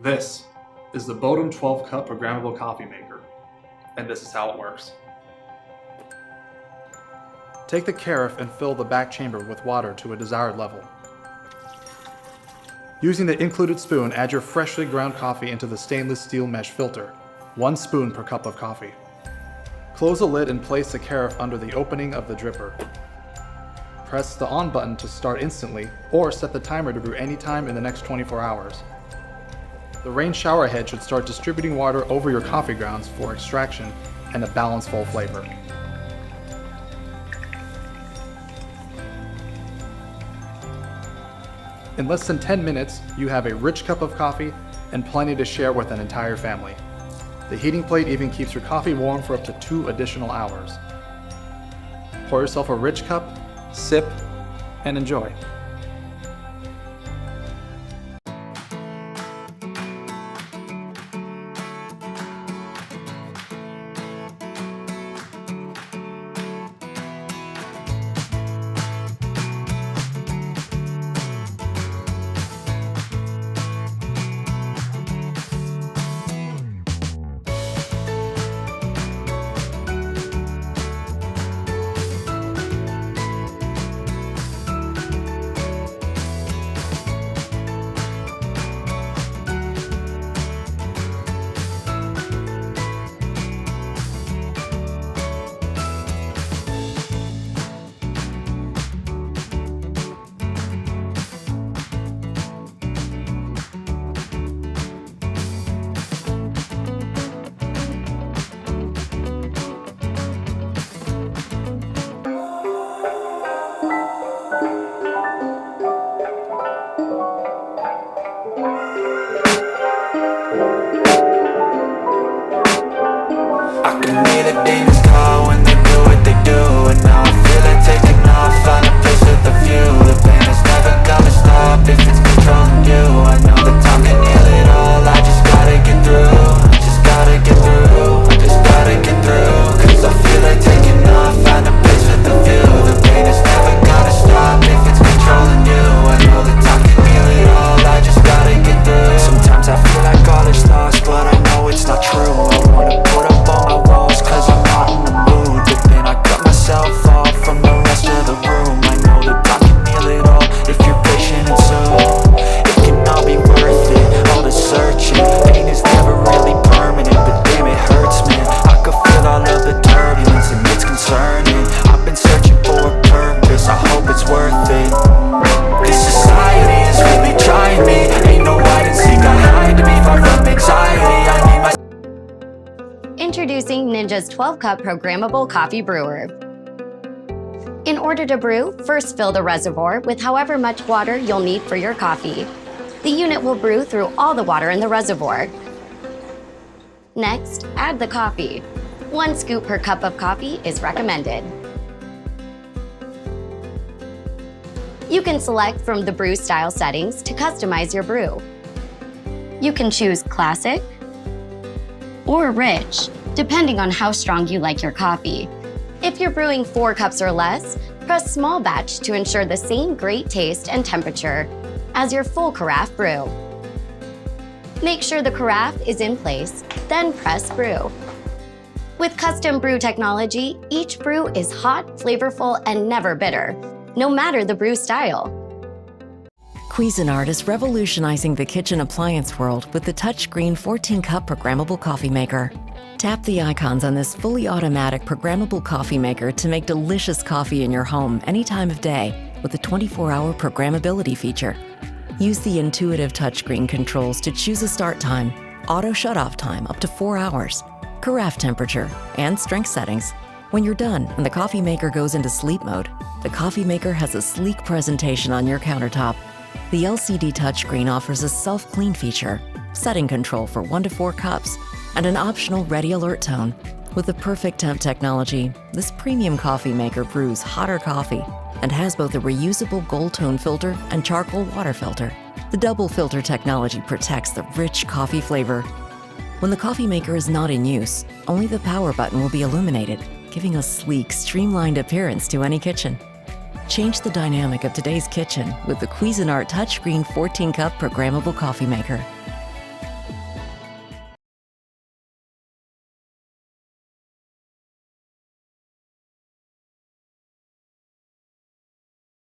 This is the Bodum 12-cup programmable coffee maker, and this is how it works. Take the carafe and fill the back chamber with water to a desired level. Using the included spoon, add your freshly ground coffee into the stainless steel mesh filter, 1 spoon per cup of coffee. Close the lid and place the carafe under the opening of the dripper. Press the on button to start instantly, or set the timer to brew anytime in the next 24 hours. The rain shower head should start distributing water over your coffee grounds for extraction and a balanced full flavor. In less than 10 minutes, you have a rich cup of coffee and plenty to share with an entire family. The heating plate even keeps your coffee warm for up to 2 additional hours. Pour yourself a rich cup, sip, and enjoy. Introducing Ninja's 12-cup programmable coffee brewer. In order to brew, first fill the reservoir with however much water you'll need for your coffee. The unit will brew through all the water in the reservoir. Next, add the coffee. 1 scoop per cup of coffee is recommended. You can select from the brew style settings to customize your brew. You can choose classic or rich, depending on how strong you like your coffee. If you're brewing 4 cups or less, press small batch to ensure the same great taste and temperature as your full carafe brew. Make sure the carafe is in place, then press brew. With custom brew technology, each brew is hot, flavorful, and never bitter, no matter the brew style. Cuisinart is revolutionizing the kitchen appliance world with the touchscreen 14-cup programmable coffee maker. Tap the icons on this fully automatic programmable coffee maker to make delicious coffee in your home any time of day with the 24-hour programmability feature. Use the intuitive touchscreen controls to choose a start time, auto shut-off time up to 4 hours, carafe temperature, and strength settings. When you're done and the coffee maker goes into sleep mode, the coffee maker has a sleek presentation on your countertop. The LCD touchscreen offers a self-clean feature, setting control for 1 to 4 cups, and an optional ready alert tone. With the perfect temp technology, this premium coffee maker brews hotter coffee and has both a reusable gold tone filter and charcoal water filter. The double filter technology protects the rich coffee flavor. When the coffee maker is not in use, only the power button will be illuminated, giving a sleek, streamlined appearance to any kitchen. Change the dynamic of today's kitchen with the Cuisinart touchscreen 14-cup programmable coffee maker.